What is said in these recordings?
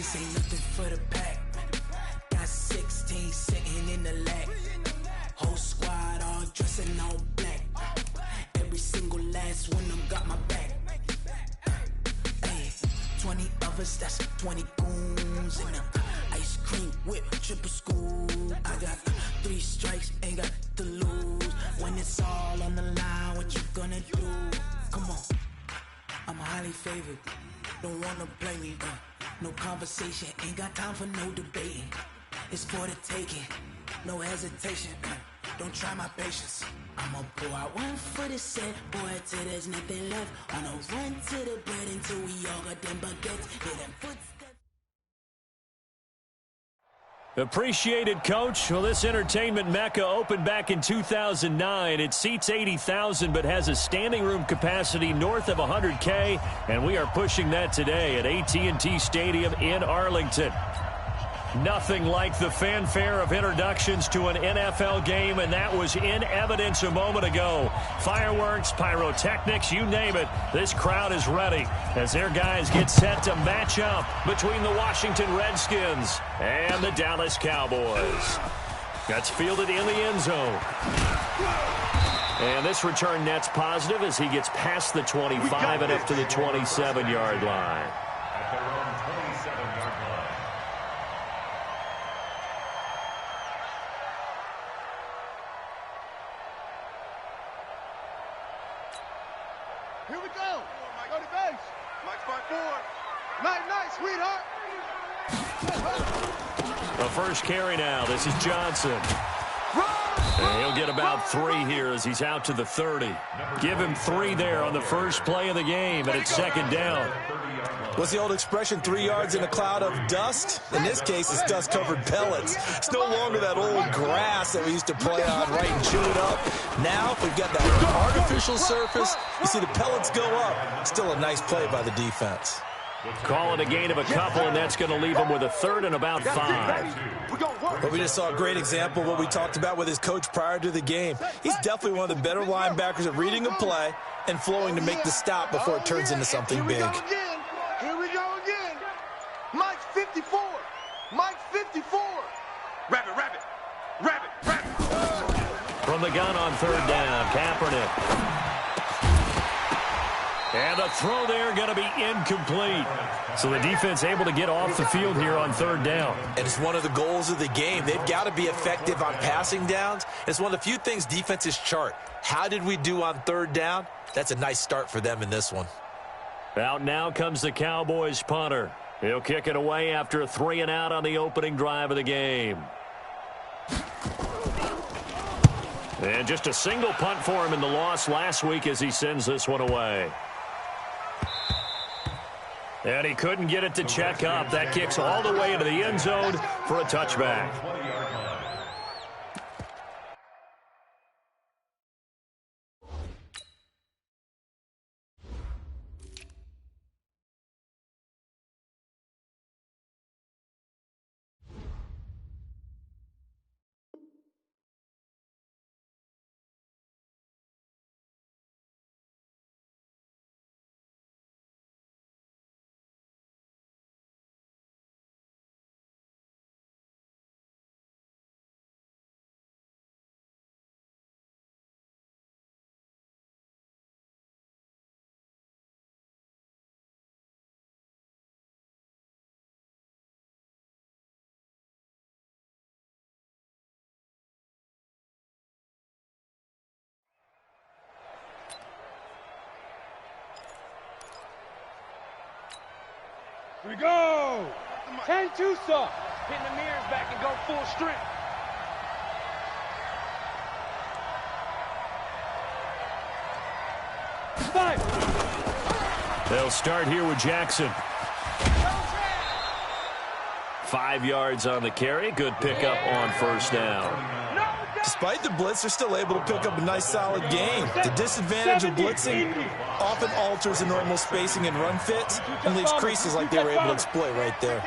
This ain't nothing for the pack. Got 16 sitting in the lag. Whole squad all dressing all black. Every single last one of them got my back. Hey, 20 of us, that's 20 goons in them. Ice cream whip, triple scoop. I got 3 strikes, ain't got to lose. When it's all on the line, what you gonna do? Come on, I'm highly favored. Don't wanna play me, no conversation, ain't got time for no debating. It's for the taking, no hesitation. Don't try my patience. I'ma pour out one for the set, boy, till there's nothing left. On a run to the bread until we all got them baguettes. Hear them footsteps. Appreciated, Coach. Well, this entertainment mecca opened back in 2009. It seats 80,000 but has a standing room capacity north of 100K, and we are pushing that today at AT&T Stadium in Arlington. Nothing like the fanfare of introductions to an NFL game, and that was in evidence a moment ago. Fireworks, pyrotechnics, you name it. This crowd is ready as their guys get set to match up between the Washington Redskins and the Dallas Cowboys. That's fielded in the end zone. And this return net's positive as he gets past the 25 and up to the 27-yard line. Here we go. Go to base. Mike's by 4. Night, night, sweetheart. The first carry now. This is Johnson. And he'll get about 3 here as he's out to the 30. Give him 3 there on the first play of the game, and it's second down. What's the old expression, 3 yards in a cloud of dust? In this case, it's dust-covered pellets. It's no longer that old grass that we used to play on, right, and chew it up. Now, we've got that artificial surface. You see the pellets go up. Still a nice play by the defense. Call it a gain of a couple, and that's going to leave him with a 3rd and about 5. But we just saw a great example of what we talked about with his coach prior to the game. He's definitely one of the better linebackers at reading a play and flowing to make the stop before it turns into something big. Here we go again. Mike's 54. Mike's 54. Rabbit, rabbit. Rabbit, rabbit. From the gun on 3rd down, Kaepernick. And the throw there going to be incomplete. So the defense able to get off the field here on 3rd down. And it's one of the goals of the game. They've got to be effective on passing downs. It's one of the few things defenses chart. How did we do on 3rd down? That's a nice start for them in this one. Out now comes the Cowboys punter. He'll kick it away after a 3 and out on the opening drive of the game. And just a single punt for him in the loss last week as he sends this one away. And he couldn't get it to check up. That kicks all the way into the end zone for a touchback. Here we go. 10-2 soft. Hitting the mirrors back and go full strength. They'll start here with Jackson. 5 yards on the carry. Good pickup on 1st down. Despite the blitz, they're still able to pick up a nice, solid game. The disadvantage of blitzing often alters the normal spacing and run fits and leaves creases like they were able to exploit right there.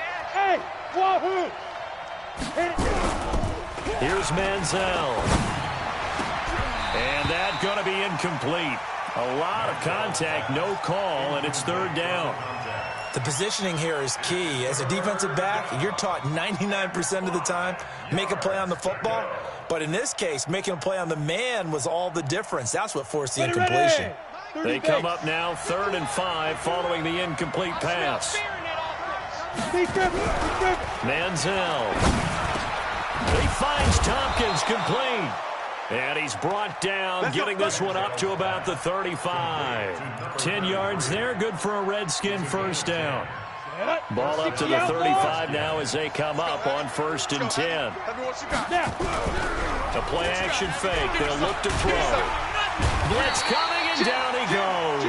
Here's Manziel. And that's going to be incomplete. A lot of contact, no call, and it's 3rd down. The positioning here is key. As a defensive back, you're taught 99% of the time, make a play on the football. But in this case, making a play on the man was all the difference. That's what forced the incompletion. They come up now 3rd and 5 following the incomplete pass. Manziel. He finds Tompkins complete. And he's brought down, getting this one up to about the 35. 10 yards there, good for a Redskin first down. Ball up to the 35 now as they come up on 1st and 10. A play-action fake. They'll look to throw. Blitz coming, and down he goes.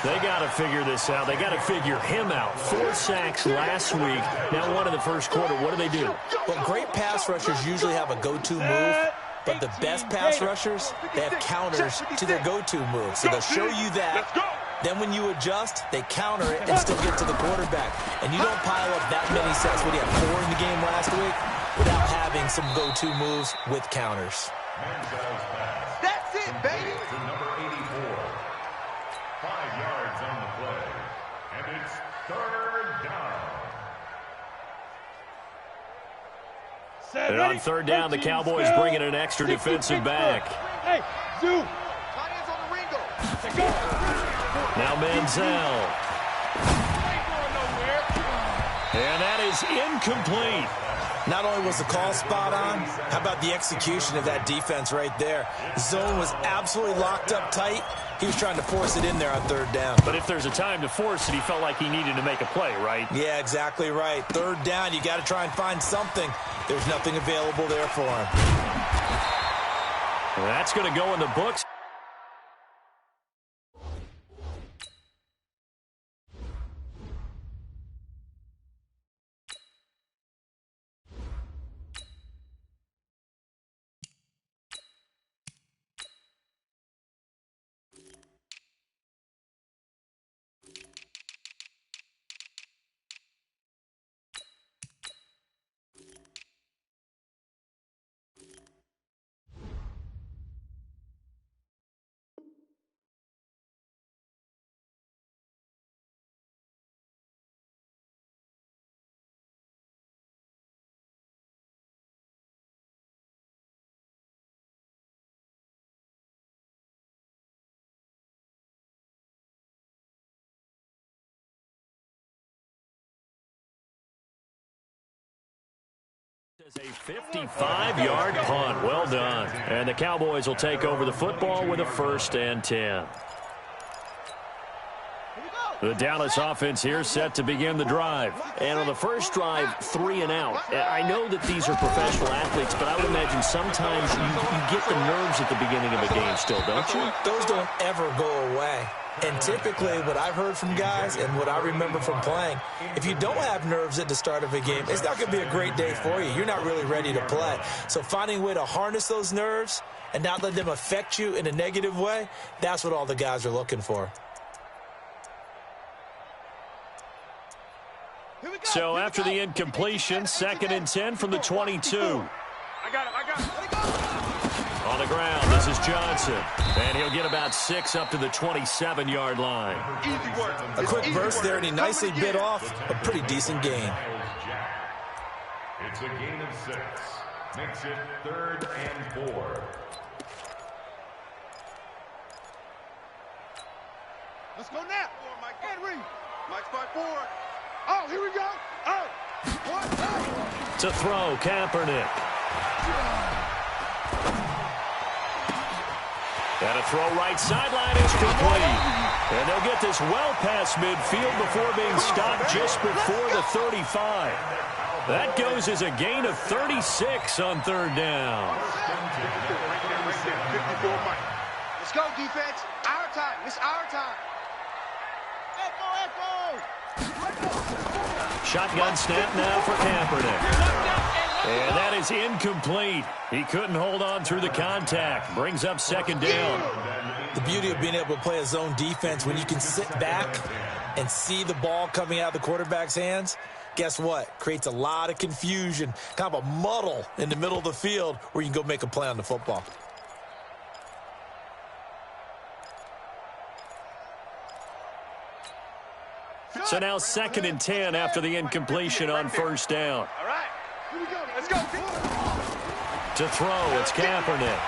They got to figure this out. They got to figure him out. 4 sacks last week. Now 1 in the first quarter. What do? Well, great pass rushers usually have a go-to move. But the best pass rushers, they have counters to their go-to move. So they'll show you that. Then when you adjust, they counter it and still get to the quarterback. And you don't pile up that many sacks. What do you have, 4 in the game last week? Without having some go-to moves with counters. That's it, baby. To number 84. 5 yards on the play. And it's 3rd down. And on 3rd down, the Cowboys bring in an extra defensive back. Hey, Zoo. Now Manziel. And that is incomplete. Not only was the call spot on, how about the execution of that defense right there? The zone was absolutely locked up tight. He was trying to force it in there on 3rd down. But if there's a time to force it, he felt like he needed to make a play, right? Yeah, exactly right. 3rd down, you got to try and find something. There's nothing available there for him. Well, that's going to go in the books. A 55-yard punt. Well done. And the Cowboys will take over the football with a 1st and 10. The Dallas offense here set to begin the drive. And on the first drive, 3 and out. I know that these are professional athletes, but I would imagine sometimes you get the nerves at the beginning of a game still, don't you? Those don't ever go away. And typically what I've heard from guys and what I remember from playing, if you don't have nerves at the start of a game, it's not going to be a great day for you. You're not really ready to play. So finding a way to harness those nerves and not let them affect you in a negative way, that's what all the guys are looking for. So after the incompletion, 2nd and 10 from the 22. I got him. On the ground, this is Johnson. And he'll get about 6 up to the 27-yard line. Easy work. A quick burst there, and he nicely bit off a pretty decent gain. It's a gain of 6. Makes it 3rd and 4. Let's go now. Mike Henry. Mike's by 4. Oh, here we go. Oh. What? To throw, Kaepernick. And a throw right sideline is complete. And they'll get this well past midfield before being stopped just before the 35. That goes as a gain of 36 on 3rd down. Let's go, defense. Our time. It's our time. Echo. Shotgun snap now for Kaepernick. And that is incomplete. He couldn't hold on through the contact. Brings up 2nd down. The beauty of being able to play a zone defense when you can sit back and see the ball coming out of the quarterback's hands, guess what? Creates a lot of confusion, kind of a muddle in the middle of the field where you can go make a play on the football. So now 2nd and 10 after the incompletion on first down. All right. Here we go. Let's go. To throw, it's Kaepernick.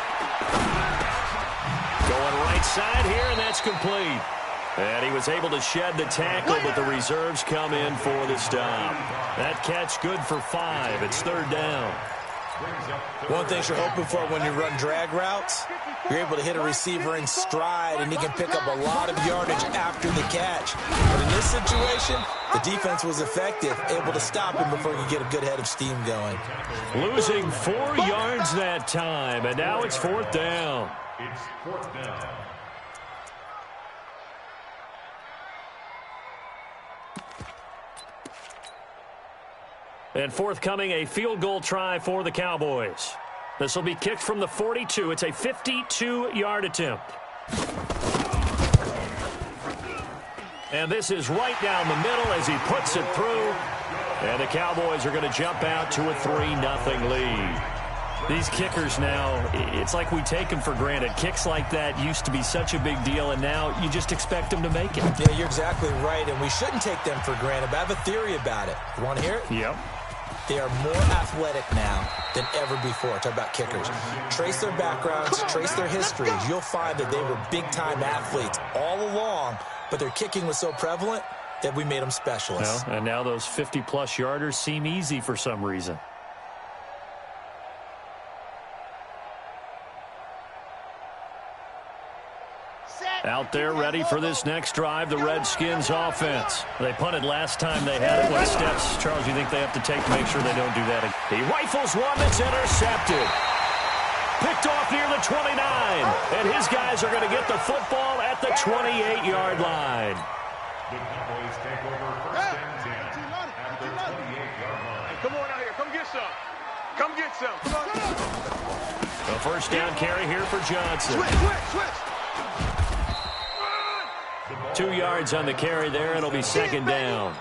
Going right side here, and that's complete. And he was able to shed the tackle, but the reserves come in for the stop. That catch good for 5. It's 3rd down. One thing you're hoping for when you run drag routes, you're able to hit a receiver in stride, and he can pick up a lot of yardage after the catch. But in this situation, the defense was effective, able to stop him before he could get a good head of steam going. Losing 4 yards that time, and now it's 4th down. It's 4th down. And forthcoming, a field goal try for the Cowboys. This will be kicked from the 42. It's a 52-yard attempt. And this is right down the middle as he puts it through. And the Cowboys are going to jump out to a 3-0 lead. These kickers now, it's like we take them for granted. Kicks like that used to be such a big deal, and now you just expect them to make it. Yeah, you're exactly right, and we shouldn't take them for granted. But I have a theory about it. You want to hear it? Yep. They are more athletic now than ever before. Talk about kickers. Trace their backgrounds, trace their histories. You'll find that they were big-time athletes all along, but their kicking was so prevalent that we made them specialists. Well, and now those 50-plus yarders seem easy for some reason. Out there ready for this next drive, the Redskins offense. They punted last time they had it. What steps, Charles, you think they have to take to make sure they don't do that again? He rifles one that's intercepted. Picked off near the 29. And his guys are going to get the football at the 28-yard line. The Cowboys take over 1st and 10 at the 28-yard line. Come on out here. Come get some. Come get some. Come on. A first down carry here for Johnson. Switch. 2 yards on the carry there. It'll be 2nd down.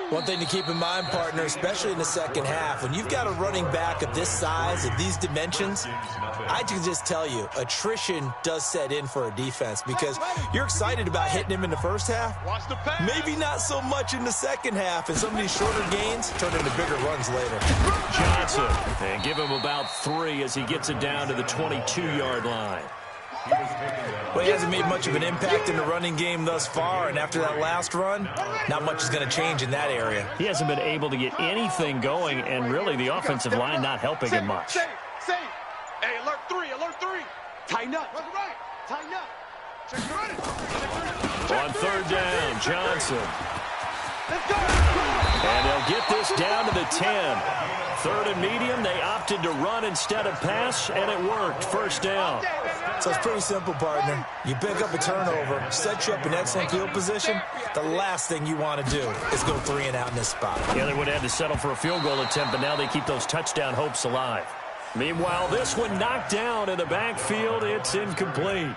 One thing to keep in mind, partner, especially in the second half, when you've got a running back of this size, of these dimensions, I can just tell you, attrition does set in for a defense because you're excited about hitting him in the first half. Maybe not so much in the second half, and some of these shorter gains turn into bigger runs later. Johnson, and give him about 3 as he gets it down to the 22-yard line. Well, he hasn't made much of an impact in the running game thus far, and after that last run, not much is going to change in that area. He hasn't been able to get anything going, and really the offensive line not helping him much. Save. Hey, alert 3. Tighten up. Tighten up. Check your running. On 3rd down, Johnson. And they'll get this down to the 10. 3rd and medium, they opted to run instead of pass, and it worked. First down. So it's pretty simple, partner. You pick up a turnover, set you up in excellent field position. The last thing you want to do is go 3 and out in this spot. Yeah, they would have had to settle for a field goal attempt, but now they keep those touchdown hopes alive. Meanwhile, this one knocked down in the backfield. It's incomplete.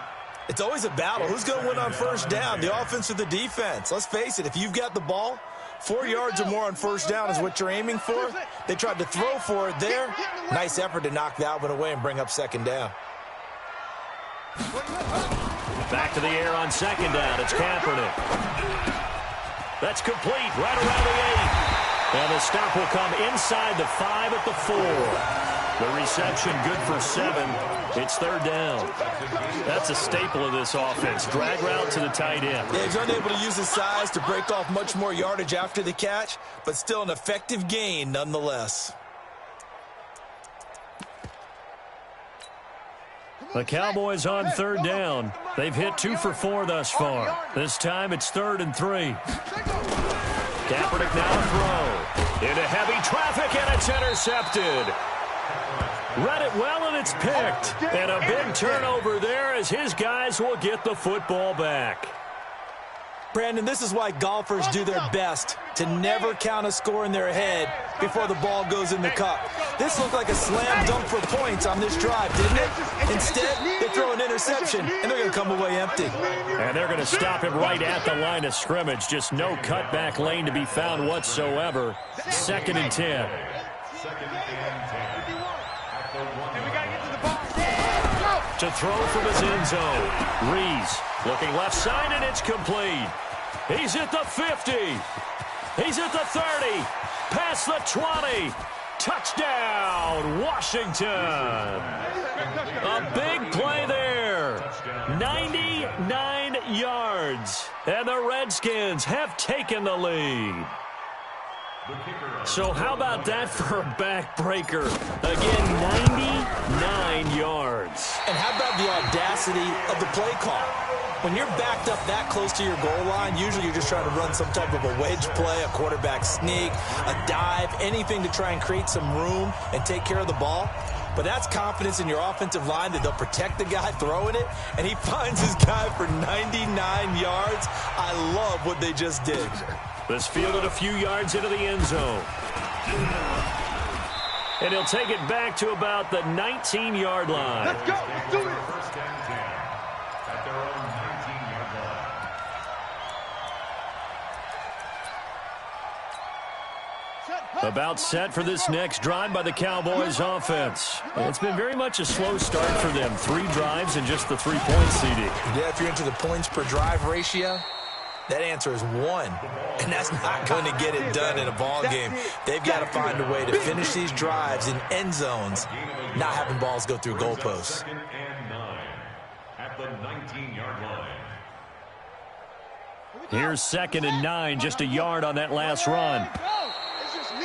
It's always a battle. Who's going to win on first down, the offense or the defense? Let's face it, if you've got the ball, 4 yards or more on first down is what you're aiming for. They tried to throw for it there. Nice effort to knock that one away and bring up 2nd down. Back to the air on 2nd down. It's Kaepernick. That's complete right around the 8. And the stop will come inside the 5 at the 4. The reception good for 7. It's 3rd down. That's a staple of this offense. Drag route to the tight end. Yeah, he's unable to use his size to break off much more yardage after the catch, but still an effective gain nonetheless. The Cowboys on 3rd down. They've hit 2 for 4 thus far. This time it's 3rd and 3. Kaepernick now to throw. Into heavy traffic, and it's intercepted. Read it well, and it's picked. And a big turnover there as his guys will get the football back. Brandon, this is why golfers do their best to never count a score in their head before the ball goes in the cup. This looked like a slam dunk for points on this drive, didn't it? Instead, they throw an interception, and they're going to come away empty. And they're going to stop him right at the line of scrimmage. Just no cutback lane to be found whatsoever. 2nd and 10. To throw from his end zone. Rees looking left side, and it's complete. He's at the 50. He's at the 30. Past the 20. Touchdown, Washington. A big play there. 99 yards. And the Redskins have taken the lead. So how about that for a backbreaker? Again, 99 yards. And how about the audacity of the play call? When you're backed up that close to your goal line, usually you're just trying to run some type of a wedge play, a quarterback sneak, a dive, anything to try and create some room and take care of the ball. But that's confidence in your offensive line that they'll protect the guy throwing it, and he finds his guy for 99 yards. I love what they just did. This fielded a few yards into the end zone. And he'll take it back to about the 19-yard line. Let's go. Let's do it. First and 10 at their own 19-yard line. About set for this next drive by the Cowboys offense. It's been very much a slow start for them. 3 drives and just the 3 points, CD. Yeah, if you're into the points per drive ratio, that answer is 1. And that's not going to get it done in a ball game. They've got to find a way to finish these drives in end zones, not having balls go through goalposts. Second and 9 at the 19-yard line. Here's 2nd and 9, just a yard on that last run.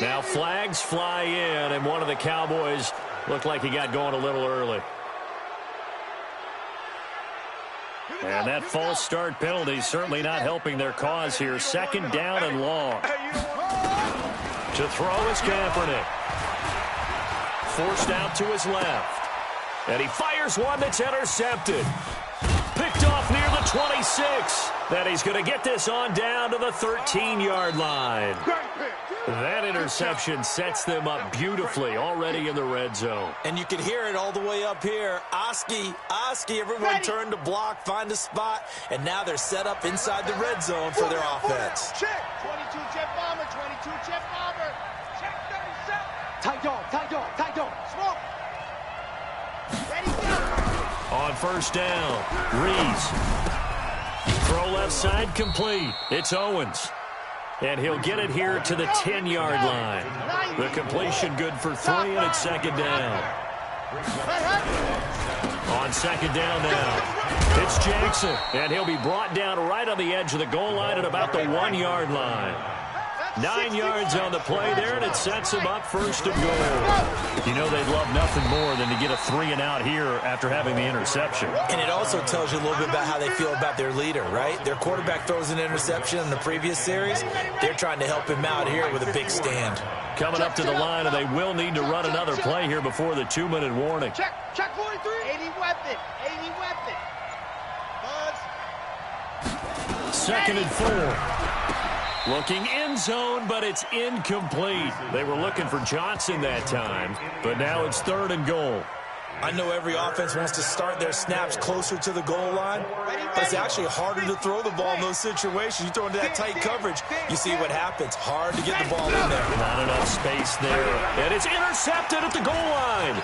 Now flags fly in, and one of the Cowboys looked like he got going a little early. And that false start penalty certainly not helping their cause here. 2nd down and long. To throw is Kaepernick. Forced out to his left. And he fires one that's intercepted. Picked off near the 26. Then he's going to get this on down to the 13-yard line. That interception sets them up beautifully already in the red zone. And you can hear it all the way up here. Oski, everyone turned to block, find a spot, and now they're set up inside the red zone for their offense. Check. 22 jet bomber, 22 jet bomber. Check 37. Tight dog. Smoke. Ready, go. On 1st down, Reese. Throw left side complete. It's Owens. And he'll get it here to the 10-yard line. The completion good for 3, and it's 2nd down. On 2nd down now, it's Jackson. And he'll be brought down right on the edge of the goal line at about the 1-yard line. 9 yards on the play there, and it sets him up 1st and goal. You know they'd love nothing more than to get a 3-and-out here after having the interception. And it also tells you a little bit about how they feel about their leader, right? Their quarterback throws an interception in the previous series. They're trying to help him out here with a big stand. Coming up to the line, and they will need to run another play here before the 2-minute warning. Check 43. 80 weapon. 2nd and 4. Looking end zone, but it's incomplete. They were looking for Johnson that time, but now it's 3rd and goal. I know every offense wants to start their snaps closer to the goal line, but it's actually harder to throw the ball in those situations. You throw into that tight coverage, you see what happens. Hard to get the ball in there. Not enough space there, and it's intercepted at the goal line.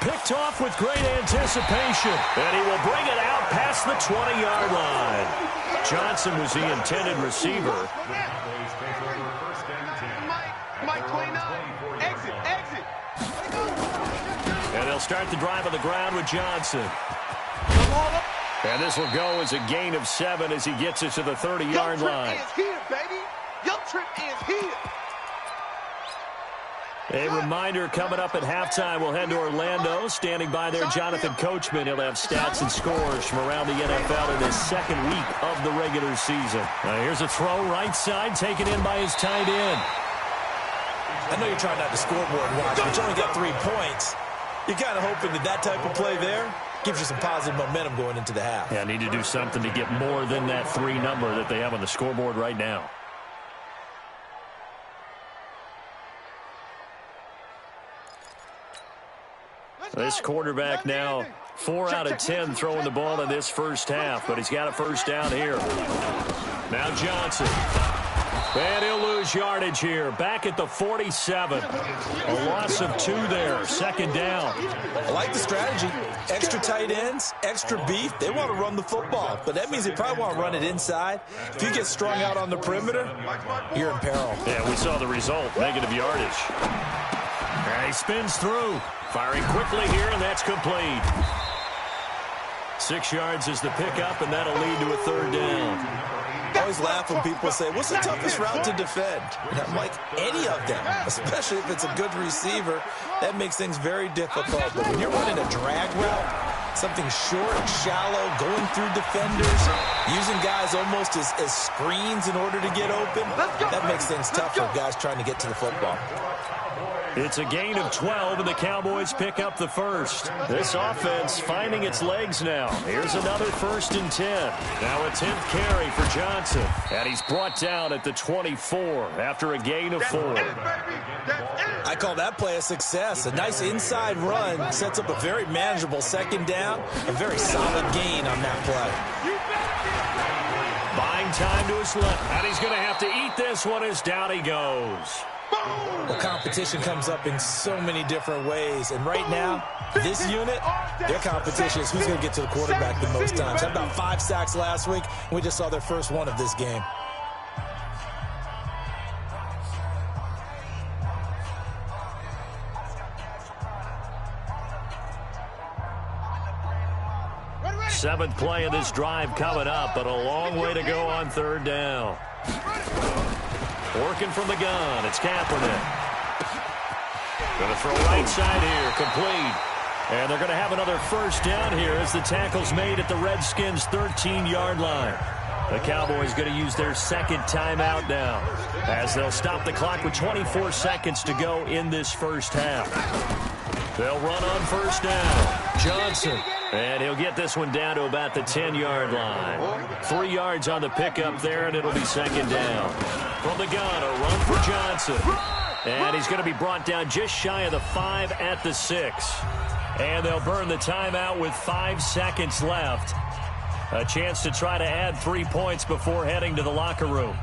Picked off with great anticipation, and he will bring it out past the 20-yard line. Johnson was the intended receiver. Mike 29. Exit. And they'll start the drive on the ground with Johnson. And this will go as a gain of 7 as he gets it to the 30-yard line. Your trip is here, baby. Your trip is here. A reminder, coming up at halftime, we'll head to Orlando. Standing by there, Jonathan Coachman. He'll have stats and scores from around the NFL in his 2nd week of the regular season. Here's a throw right side, taken in by his tight end. I know you're trying not to scoreboard watch, but you only got 3 points. You're kind of hoping that type of play there gives you some positive momentum going into the half. Yeah, need to do something to get more than that 3 number that they have on the scoreboard right now. This quarterback now 4 out of 10 throwing the ball in this first half, but he's got a 1st down here. Now Johnson. And he'll lose yardage here. Back at the 47. A loss of 2 there. Second down. I like the strategy. Extra tight ends, extra beef. They want to run the football, but that means they probably want to run it inside. If you get strung out on the perimeter, you're in peril. Yeah, we saw the result. Negative yardage. And he spins through. Firing quickly here, and that's complete. 6 yards is the pickup, and that'll lead to a third down. I always laugh when people say, what's the toughest route to defend? And I'm like, any of them, especially if it's a good receiver. That makes things very difficult. But when you're running a drag route, something short, shallow, going through defenders, using guys almost as screens in order to get open, that makes things tough for guys trying to get to the football. It's a gain of 12, and the Cowboys pick up the first. This offense finding its legs now. Here's another 1st and 10. Now a 10th carry for Johnson. And he's brought down at the 24 after a gain of 4. I call that play a success. A nice inside run sets up a very manageable second down. A very solid gain on that play. Buying time to his left. And he's going to have to eat this one as down he goes. Well, competition comes up in so many different ways. And right now, this unit, their competition is who's going to get to the quarterback the most times. Had about 5 sacks last week, and we just saw their first one of this game. Seventh play of this drive coming up, but a long way to go on third down. Working from the gun, it's Kaepernick. Going to throw right side here, complete. And they're going to have another first down here as the tackle's made at the Redskins' 13-yard line. The Cowboys going to use their second timeout now as they'll stop the clock with 24 seconds to go in this first half. They'll run on first down. Johnson. And he'll get this one down to about the 10-yard line. 3 yards on the pickup there, and it'll be second down. From the gun, a run for Johnson. And he's going to be brought down just shy of the 5 at the 6. And they'll burn the timeout with 5 seconds left. A chance to try to add 3 points before heading to the locker room.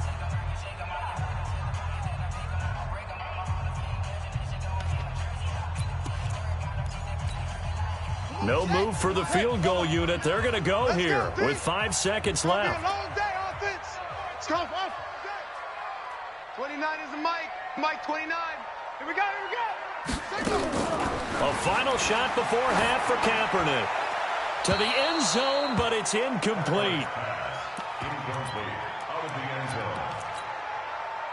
No move for the field goal unit. They're going to go here with 5 seconds left. Long day, offense. Let's go. 29 is the mic. Mike 29. Here we go. A final shot before half for Kaepernick. To the end zone, but it's incomplete.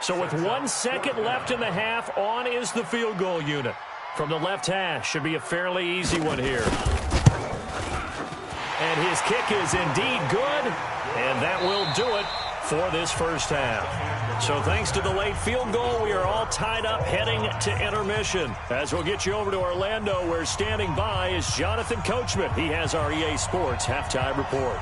So with 1 second left in the half, on is the field goal unit. From the left hash, should be a fairly easy one here. And his kick is indeed good, and that will do it for this first half. So thanks to the late field goal, we are all tied up heading to intermission. As we'll get you over to Orlando, where standing by is Jonathan Coachman. He has our EA Sports halftime report.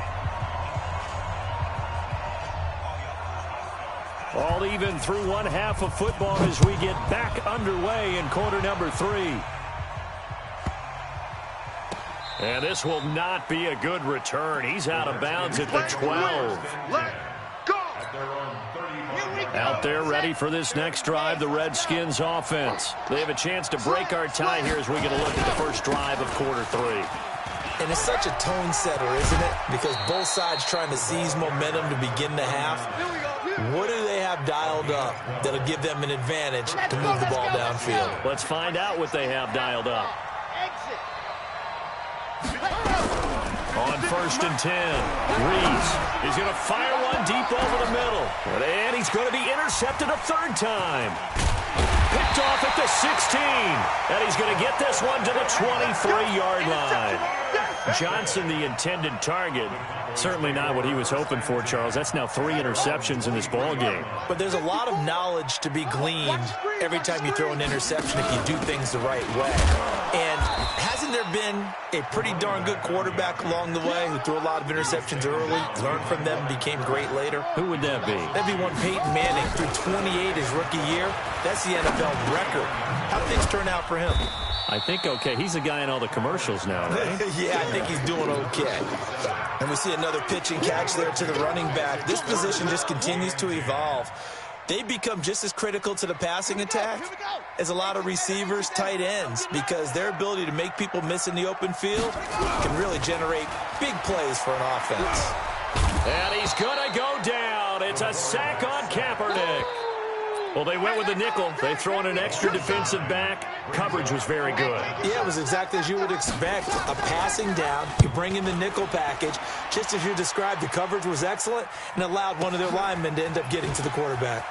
All even through one half of football as we get back underway in quarter number 3. And this will not be a good return. He's out of bounds at the 12. Out there ready for this next drive, the Redskins offense. They have a chance to break our tie here as we get a look at the first drive of quarter 3. And it's such a tone setter, isn't it? Because both sides trying to seize momentum to begin the half. What do they have dialed up that'll give them an advantage to move the ball downfield? Let's find out what they have dialed up. On 1st and 10, Reese is going to fire one deep over the middle. And he's going to be intercepted a third time. Picked off at the 16. And he's going to get this one to the 23-yard line. Johnson, the intended target. Certainly not what he was hoping for, Charles. That's now 3 interceptions in this ball game. But there's a lot of knowledge to be gleaned every time you throw an interception if you do things the right way. And hasn't there been a pretty darn good quarterback along the way who threw a lot of interceptions early, learned from them, became great later? Who would that be? That'd be one Peyton Manning, threw 28 his rookie year. That's the NFL record. How do things turn out for him? I think okay. He's the guy in all the commercials now, right? Yeah, I think he's doing okay. And we see another pitch and catch there to the running back. This position just continues to evolve. they become just as critical to the passing attack as a lot of receivers, tight ends, because their ability to make people miss in the open field can really generate big plays for an offense. And he's going to go down. It's a sack on Kaepernick. Well, they went with the nickel. They throw in an extra defensive back. Coverage was very good. Yeah, it was exactly as you would expect. A passing down, you bring in the nickel package. Just as you described, the coverage was excellent and allowed one of their linemen to end up getting to the quarterback.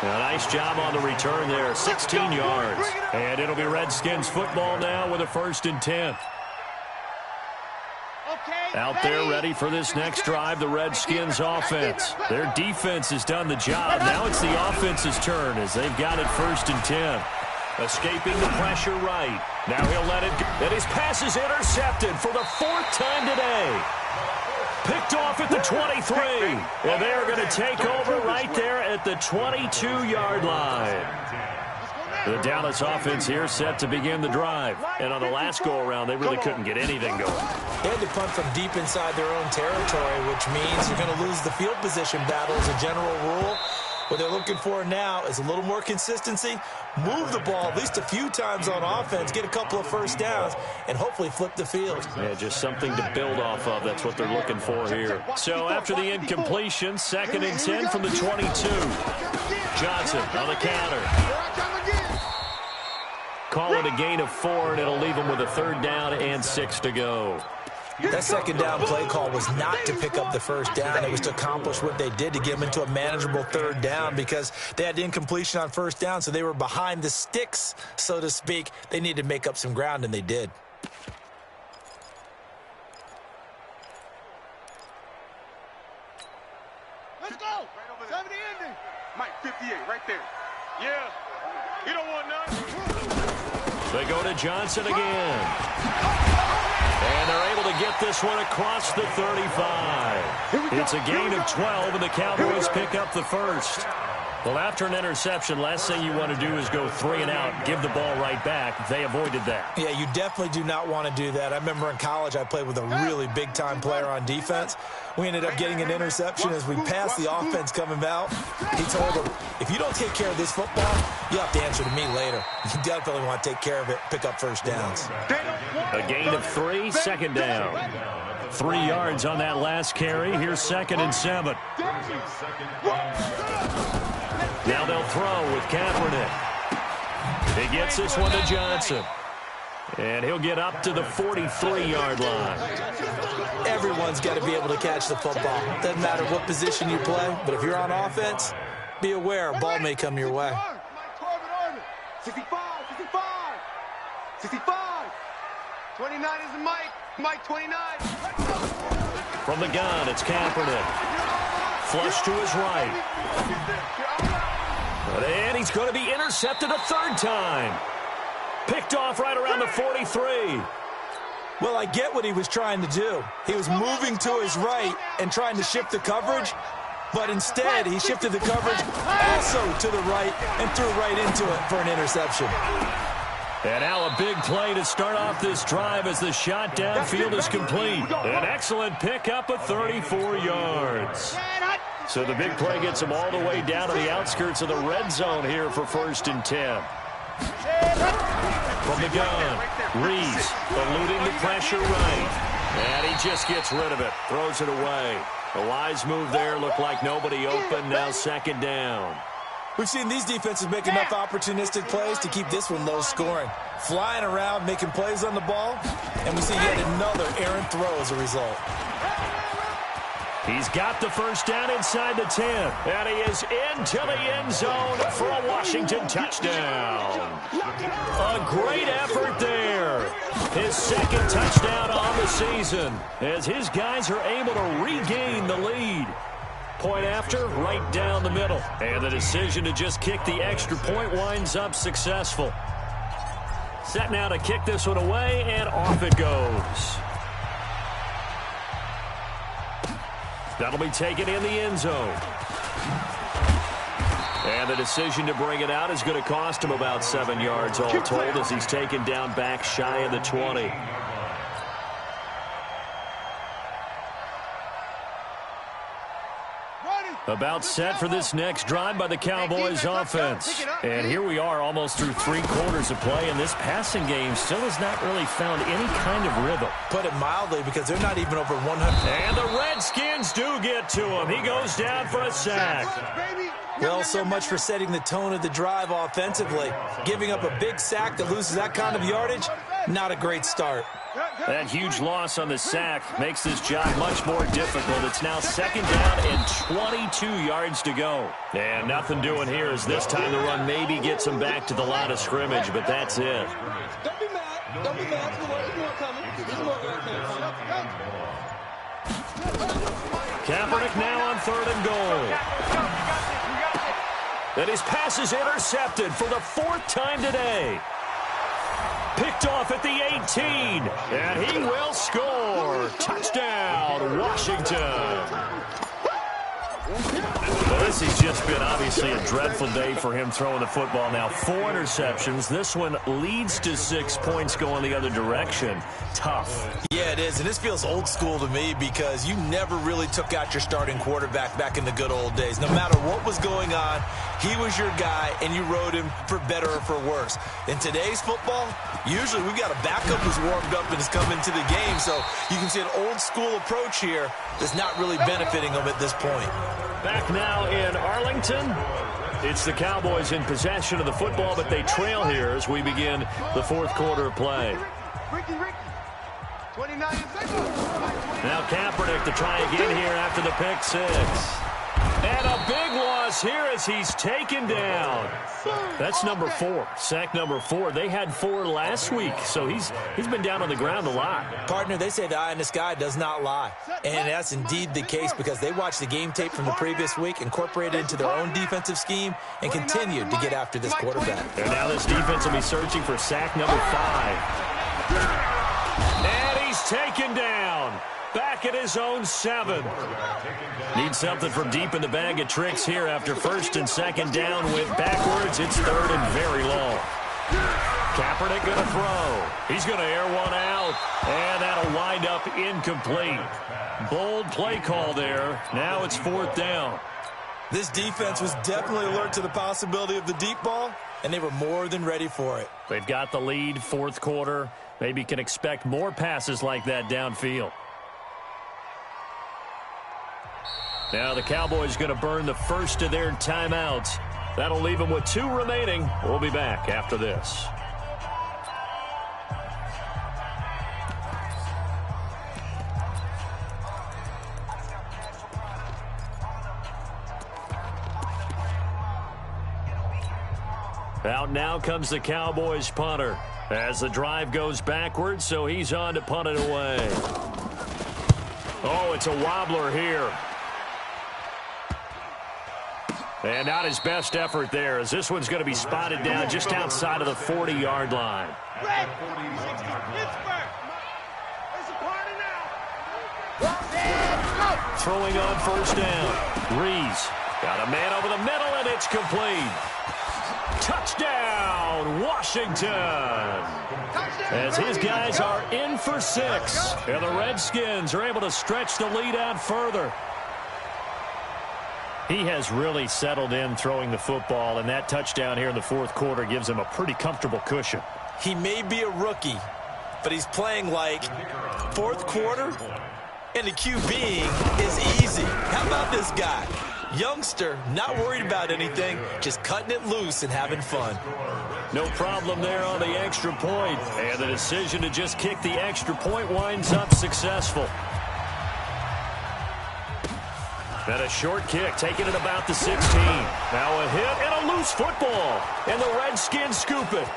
A nice job on the return there, 16 yards. And it'll be Redskins football now with a 1st and 10. Out there ready for this next drive, the Redskins offense. Their defense has done the job. Now it's the offense's turn as they've got it 1st and 10. Escaping the pressure right. Now he'll let it go. And his pass is intercepted for the 4th time today. Picked off at the 23. And they are going to take over right there at the 22-yard line. The Dallas offense here set to begin the drive. And on the last go-around, they really couldn't get anything going. They had to punt from deep inside their own territory, which means you're going to lose the field position battle as a general rule. What they're looking for now is a little more consistency, move the ball at least a few times on offense, get a couple of 1st downs, and hopefully flip the field. Yeah, just something to build off of. That's what they're looking for here. So after the incompletion, 2nd and 10 from the 22. Johnson on the counter. Call it a gain of 4, and it'll leave them with a 3rd down and 6 to go. That 2nd down play call was not to pick up the 1st down. It was to accomplish what they did to get them into a manageable 3rd down because they had incompletion on 1st down, so they were behind the sticks, so to speak. They needed to make up some ground, and they did. Let's go. 70 ending. Mike, 58, right there. Yeah. You don't want none. They go to Johnson again. And they're able to get this one across the 35. It's a gain of 12, and the Cowboys pick up the 1st. Well, after an interception, last thing you want to do is go 3 and out, give the ball right back. They avoided that. Yeah, you definitely do not want to do that. I remember in college I played with a really big-time player on defense. We ended up getting an interception as we passed the offense coming out. He told him, if you don't take care of this football, you have to answer to me later. You definitely want to take care of it, pick up 1st downs. A gain of 3, 2nd down. 3 yards on that last carry. Here's 2nd and 7. Now they'll throw with Kaepernick. He gets this one to Johnson. And he'll get up to the 43-yard line. Everyone's got to be able to catch the football. Doesn't matter what position you play, but if you're on offense, be aware a ball may come your way. 65, 65, 65. 29 is the Mike. Mike 29. From the gun, it's Kaepernick. Flush to his right. And he's going to be intercepted a 3rd time. Picked off right around the 43. Well, I get what he was trying to do. He was moving to his right and trying to shift the coverage, but instead he shifted the coverage also to the right and threw right into it for an interception. And now a big play to start off this drive as the shot downfield is complete. An excellent pickup of 34 yards. So the big play gets them all the way down to the outskirts of the red zone here for 1st and 10. From the gun, Reese eluding the pressure right. And he just gets rid of it, throws it away. A wise move there, looked like nobody open, now 2nd down. We've seen these defenses make enough opportunistic plays to keep this one low scoring. Flying around, making plays on the ball, and we see yet another errant throw as a result. He's got the 1st down inside the 10, and he is into the end zone for a Washington touchdown. A great effort there. His 2nd touchdown on the season as his guys are able to regain the lead. Point after, right down the middle. And the decision to just kick the extra point winds up successful. Set now to kick this one away, and off it goes. That'll be taken in the end zone. And the decision to bring it out is going to cost him about 7 yards all told as he's taken down back shy of the 20. About set for this next drive by the Cowboys offense. And here we are almost through 3 quarters of play, and this passing game still has not really found any kind of rhythm. Put it mildly, because they're not even over 100. And the Redskins do get to him. He goes down for a sack. Well, so much for setting the tone of the drive offensively. Giving up a big sack that loses that kind of yardage, not a great start. That huge loss on the sack makes this job much more difficult. It's now 2nd down and 22 yards to go. And nothing doing here as this time the run maybe gets him back to the line of scrimmage, but that's it. Don't be mad. Don't be mad. There's more coming. There's more coming. Kaepernick now on 3rd and goal. And his pass is intercepted for the 4th time today. Picked off at the 18, and he will score. Touchdown, Washington. Well, this has just been obviously a dreadful day for him throwing the football. Now 4 interceptions. This one leads to 6 points going the other direction. Tough. Yeah, it is, and this feels old school to me because you never really took out your starting quarterback back in the good old days. No matter what was going on, he was your guy, and you rode him for better or for worse. In today's football, usually we've got a backup who's warmed up and has come into the game, so you can see an old school approach here that's not really benefiting them at this point. Back now in Arlington. It's the Cowboys in possession of the football, but they trail here as we begin the 4th quarter of play. Now Kaepernick to try again here after the pick 6. And a big loss here as he's taken down. That's number 4, sack number 4. They had 4 last week, so he's been down on the ground a lot. Partner, they say the eye in the sky does not lie. And that's indeed the case because they watched the game tape from the previous week, incorporated it into their own defensive scheme, and continued to get after this quarterback. And now this defense will be searching for sack number 5. And he's taken down. Back at his own 7. Needs something from deep in the bag of tricks here after 1st and 2nd down. Went backwards. It's 3rd and very long. Kaepernick going to throw. He's going to air one out. And that'll wind up incomplete. Bold play call there. Now it's 4th down. This defense was definitely alert to the possibility of the deep ball, and they were more than ready for it. They've got the lead, 4th quarter. Maybe can expect more passes like that downfield. Now the Cowboys going to burn the first of their timeouts. That'll leave them with 2 remaining. We'll be back after this. Out now comes the Cowboys punter as the drive goes backwards, so he's on to punt it away. Oh, it's a wobbler here. And not his best effort there, as this one's going to be spotted down just outside of the 40-yard line. Throwing on 1st down. Reese got a man over the middle, and it's complete. Touchdown, Washington. As his guys are in for 6. And the Redskins are able to stretch the lead out further. He has really settled in throwing the football, and that touchdown here in the 4th quarter gives him a pretty comfortable cushion. He may be a rookie, but he's playing like 4th quarter, and the QBing is easy. How about this guy? Youngster, not worried about anything, just cutting it loose and having fun. No problem there on the extra point, and the decision to just kick the extra point winds up successful. And a short kick, taking it about the 16. Now a hit and a loose football. And the Redskins scoop it.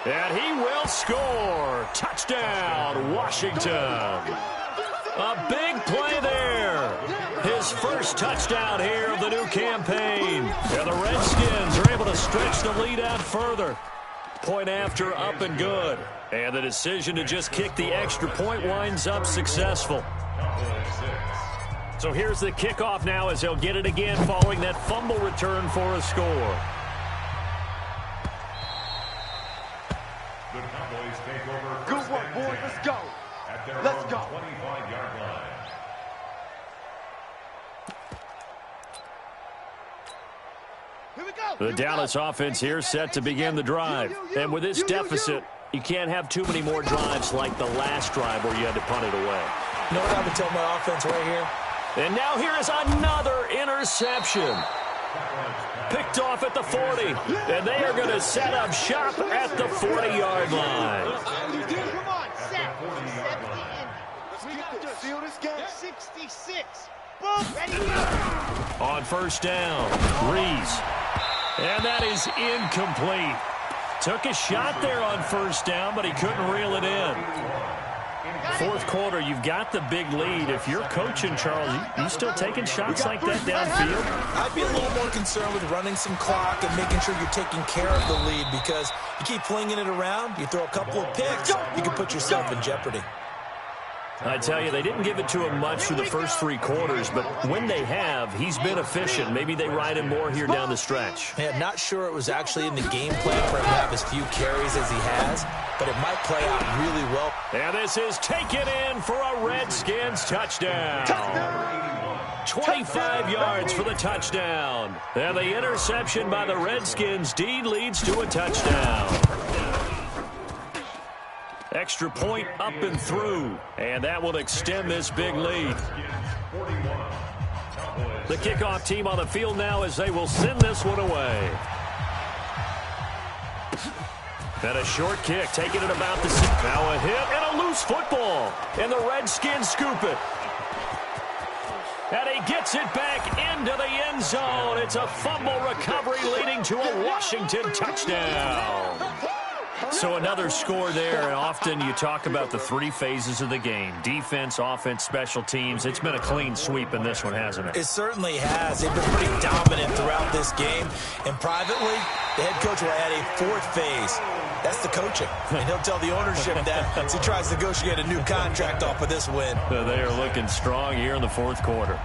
And he will score. Touchdown, Washington. A big play there. His first touchdown here of the new campaign. And the Redskins are able to stretch the lead out further. Point after, up and good. And the decision to just kick the extra point winds up successful. So here's the kickoff now as they'll get it again following that fumble return for a score. The Cowboys take over. Good work, boys. Let's go. At their Let's own go. 25-yard line. The Dallas offense here set to begin the drive. And with this deficit, you can't have too many more drives like the last drive where you had to punt it away. You know what I would tell my offense right here? And now here is another interception. Picked off at the 40. And they are going to set up shop at the 40-yard line. Come on, set. 70 Seal this game. 66. Boom, ready, go. On first down, Reese. And that is incomplete. Took a shot there on first down, but he couldn't reel it in. Fourth quarter, you've got the big lead. If you're coaching, Charles, you still taking shots like that downfield? I'd be a little more concerned with running some clock and making sure you're taking care of the lead, because you keep flinging it around, you throw a couple of picks, you can put yourself in jeopardy. I tell you, they didn't give it to him much through the first 3 quarters, but when they have, he's been efficient. Maybe they ride him more here down the stretch. Yeah, not sure it was actually in the game plan for him to have as few carries as he has, but it might play out really well. And this is taken in for a Redskins touchdown. 25 yards for the touchdown. And the interception by the Redskins deed leads to a touchdown. Extra point up and through, and that will extend this big lead. The kickoff team on the field now as they will send this one away. And a short kick, taking it about the... Now a hit and a loose football, and the Redskins scoop it. And he gets it back into the end zone. It's a fumble recovery leading to a Washington touchdown. So another score there, and often you talk about the 3 phases of the game. Defense, offense, special teams. It's been a clean sweep in this one, hasn't it? It certainly has. They've been pretty dominant throughout this game. And privately, the head coach will add a 4th phase. That's the coaching. And he'll tell the ownership that as he tries to negotiate a new contract off of this win. They are looking strong here in the 4th quarter.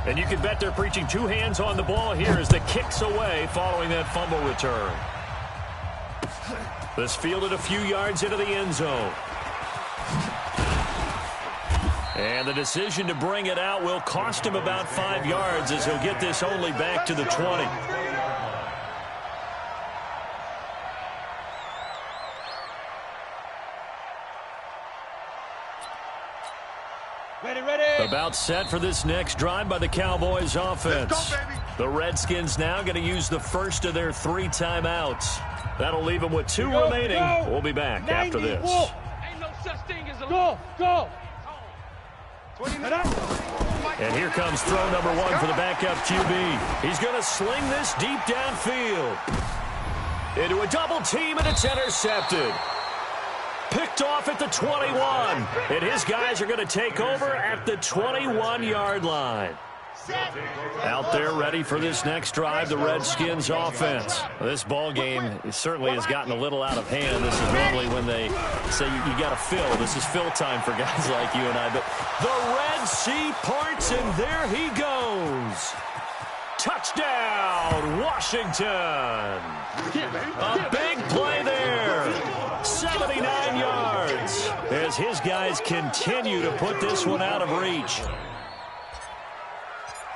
And you can bet they're preaching 2 hands on the ball here as the kick's away following that fumble return. This fielded a few yards into the end zone. And the decision to bring it out will cost him about 5 yards as he'll get this only back to the 20. Ready. About set for this next drive by the Cowboys offense. The Redskins now going to use the first of their 3 timeouts. That'll leave them with 2 remaining. We'll be back after this. Ain't no such thing as a go. And here comes throw number 1 for the backup QB. He's going to sling this deep downfield. Into a double team, and it's intercepted. Picked off at the 21. And his guys are going to take over at the 21-yard line. Out there ready for this next drive, the Redskins offense. This ball game certainly has gotten a little out of hand. This is normally when they say you got to fill. This is fill time for guys like you and I. But the Red Sea parts, and there he goes. Touchdown, Washington. A big play there. 79 yards as his guys continue to put this one out of reach.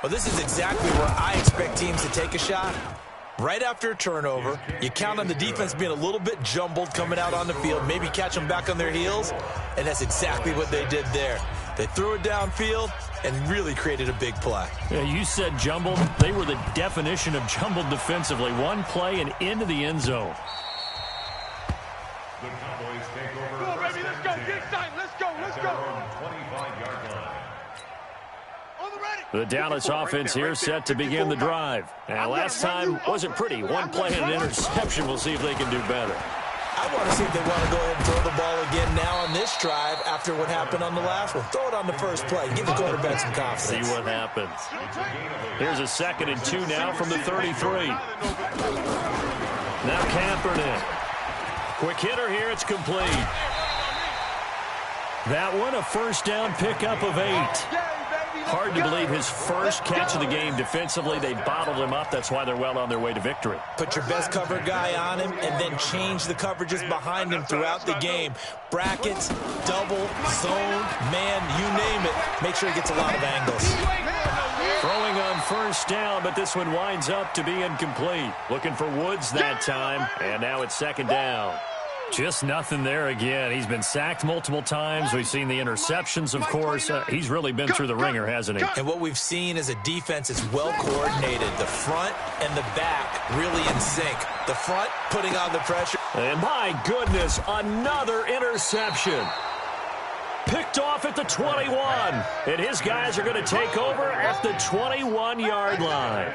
Well, this is exactly where I expect teams to take a shot. Right after a turnover, you count on the defense being a little bit jumbled coming out on the field, maybe catch them back on their heels, and that's exactly what they did there. They threw it downfield and really created a big play. Yeah, you said jumbled. They were the definition of jumbled defensively. One play and into the end zone. The Cowboys take over. Go, baby, let's go. Get time. Let's go. 25-yard line. The Dallas offense here set to begin the drive. And last time wasn't pretty. 1 play and an interception. We'll see if they can do better. I want to see if they want to go ahead and throw the ball again now on this drive after what happened on the last one. Throw it on the first play. Give the quarterback some confidence. See what happens. Here's a 2nd and 2 now from the 33. Now Kaepernick. Quick hitter here. It's complete. That one, a first down pickup of 8. Hard to believe his first catch of the game defensively. They bottled him up. That's why they're well on their way to victory. Put your best cover guy on him and then change the coverages behind him throughout the game. Brackets, double, zone, man, you name it. Make sure he gets a lot of angles. Throwing on first down, but this one winds up to be incomplete. Looking for Woods that time, and now it's second down. Just nothing there again. He's been sacked multiple times. We've seen the interceptions, of course. He's really been through the ringer, hasn't he? And what we've seen is a defense is well coordinated. The front and the back really in sync. The front putting on the pressure. And my goodness, another interception. Picked off at the 21. And his guys are going to take over at the 21-yard line.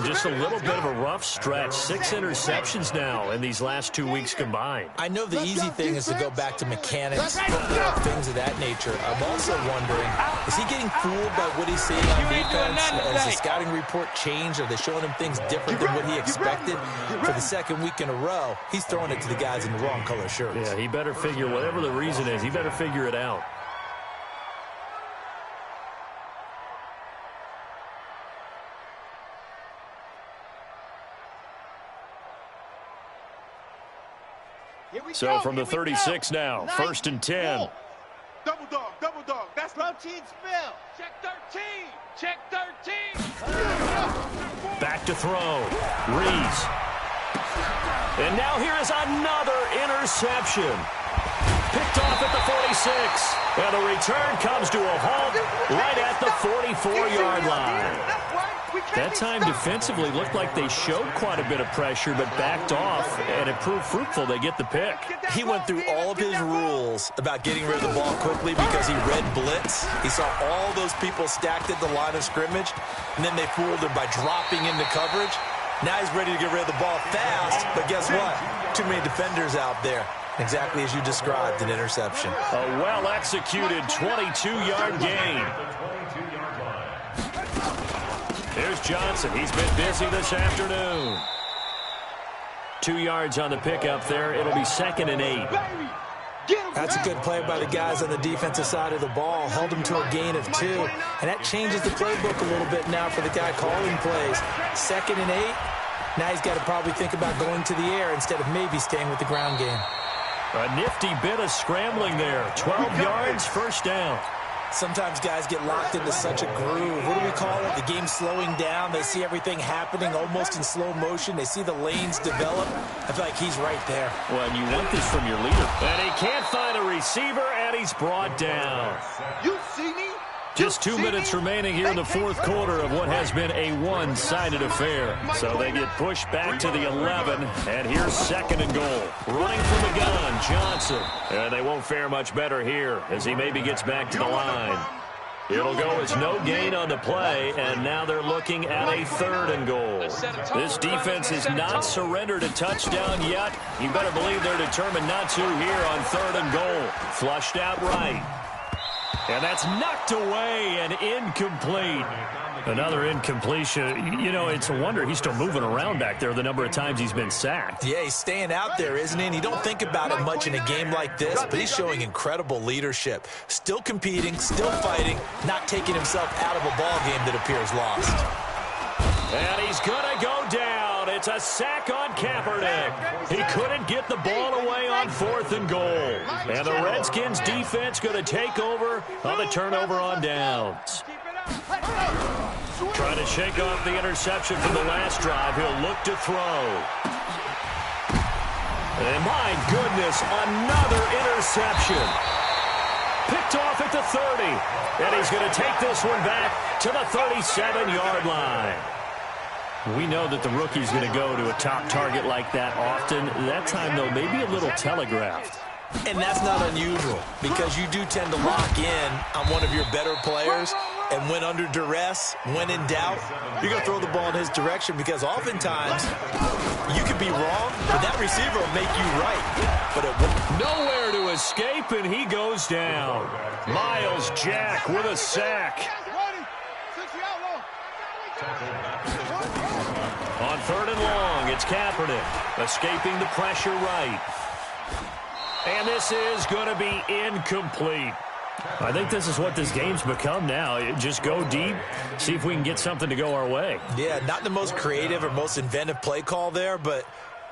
Just a little bit of a rough stretch. 6 interceptions now in these last 2 weeks combined. I know the easy thing is to go back to mechanics, football, things of that nature. I'm also wondering, is he getting fooled by what he's seeing on defense? Has the scouting report changed? Are they showing him things different than what he expected? For the second week in a row, he's throwing it to the guys in the wrong color shirts. Yeah, he better figure, whatever the reason is, he better figure it out. So from the 36 now, 1st and 10. Double dog. That's routine spill. Check 13. Check 13. Back to throw. Reese. And now here is another interception. Picked off at the 46. And the return comes to a halt right at the 44-yard line. That time defensively looked like they showed quite a bit of pressure but backed off, and it proved fruitful. They get the pick. He went through all of his rules about getting rid of the ball quickly because he read blitz. He saw all those people stacked at the line of scrimmage, and then they fooled him by dropping into coverage. Now he's ready to get rid of the ball fast, but guess what? Too many defenders out there. Exactly as you described, an interception. A well-executed 22-yard gain. Here's Johnson. He's been busy this afternoon. 2 yards on the pickup there. It'll be 2nd and 8. That's a good play by the guys on the defensive side of the ball. Held him to a gain of 2. And that changes the playbook a little bit now for the guy calling plays. 2nd and 8. Now he's got to probably think about going to the air instead of maybe staying with the ground game. A nifty bit of scrambling there. 12 yards, first down. Sometimes guys get locked into such a groove. What do we call it? The game's slowing down. They see everything happening almost in slow motion. They see the lanes develop. I feel like he's right there. Well, and you want this from your leader. And he can't find a receiver, and he's brought down. You see me? Just 2 minutes remaining here in the fourth quarter of what has been a one-sided affair. So they get pushed back to the 11, and here's 2nd and goal. Running from the gun, Johnson. And they won't fare much better here as he maybe gets back to the line. It'll go as no gain on the play, and now they're looking at a 3rd and goal. This defense has not surrendered a touchdown yet. You better believe they're determined not to here on 3rd and goal. Flushed out right. And that's knocked away and incomplete. Another incompletion. You know, it's a wonder he's still moving around back there the number of times he's been sacked. Yeah, he's staying out there, isn't he? And you don't think about it much in a game like this, but he's showing incredible leadership. Still competing, still fighting, not taking himself out of a ball game that appears lost. And he's going to go down. It's a sack on Kaepernick. He couldn't get the ball away on 4th and goal. And the Redskins defense going to take over on the turnover on downs. Trying to shake off the interception from the last drive. He'll look to throw. And my goodness, another interception. Picked off at the 30. And he's going to take this one back to the 37-yard line. We know that the rookie's going to go to a top target like that often. That time, though, maybe a little telegraphed. And that's not unusual because you do tend to lock in on one of your better players. And when under duress, when in doubt, you're going to throw the ball in his direction because oftentimes you could be wrong, but that receiver will make you right. But it won't. Nowhere to escape, and he goes down. Miles Jack with a sack. On 3rd and long, it's Kaepernick escaping the pressure right. And this is going to be incomplete. I think this is what this game's become now. Just go deep, see if we can get something to go our way. Yeah, not the most creative or most inventive play call there, but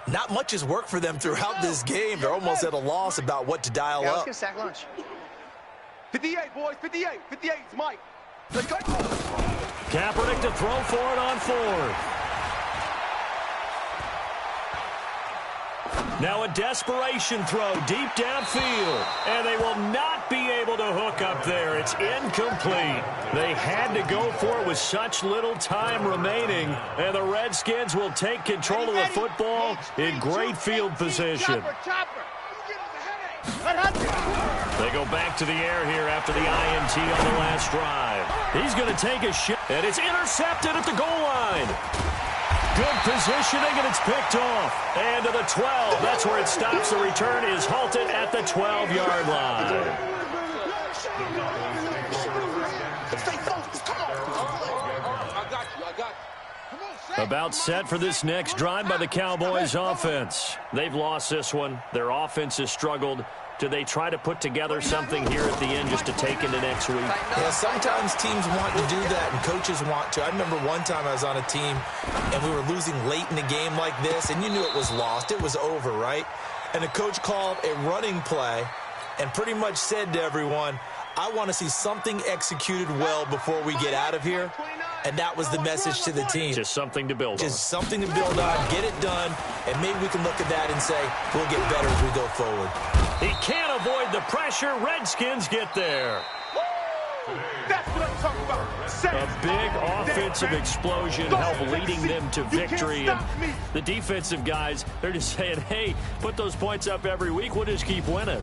not much has worked for them throughout this game. They're almost at a loss about what to dial up. Let's get sack lunch. 58, boys, 58. 58, it's Mike. Let's go. Kaepernick to throw for it on fourth. Now a desperation throw deep downfield, and they will not be able to hook up there. It's incomplete. They had to go for it with such little time remaining, and the Redskins will take control of the football in great field position. They go back to the air here after the INT on the last drive. He's going to take a shot, and it's intercepted at the goal line. Good positioning, and it's picked off. And to the 12. That's where it stops. The return is halted at the 12-yard line. About set for this next drive by the Cowboys offense. They've lost this one. Their offense has struggled. Do they try to put together something here at the end just to take into next week? Yeah, sometimes teams want to do that and coaches want to. I remember one time I was on a team and we were losing late in the game like this, and you knew it was lost. It was over, right? And the coach called a running play and pretty much said to everyone, I want to see something executed well before we get out of here. And that was the message to the team. Just something to build on. Just something to build on, get it done, and maybe we can look at that and say, we'll get better as we go forward. He can't avoid the pressure. Redskins get there. That's what I'm talking about. A big offensive explosion helped leading them to victory. And the defensive guys, they're just saying, hey, put those points up every week. We'll just keep winning.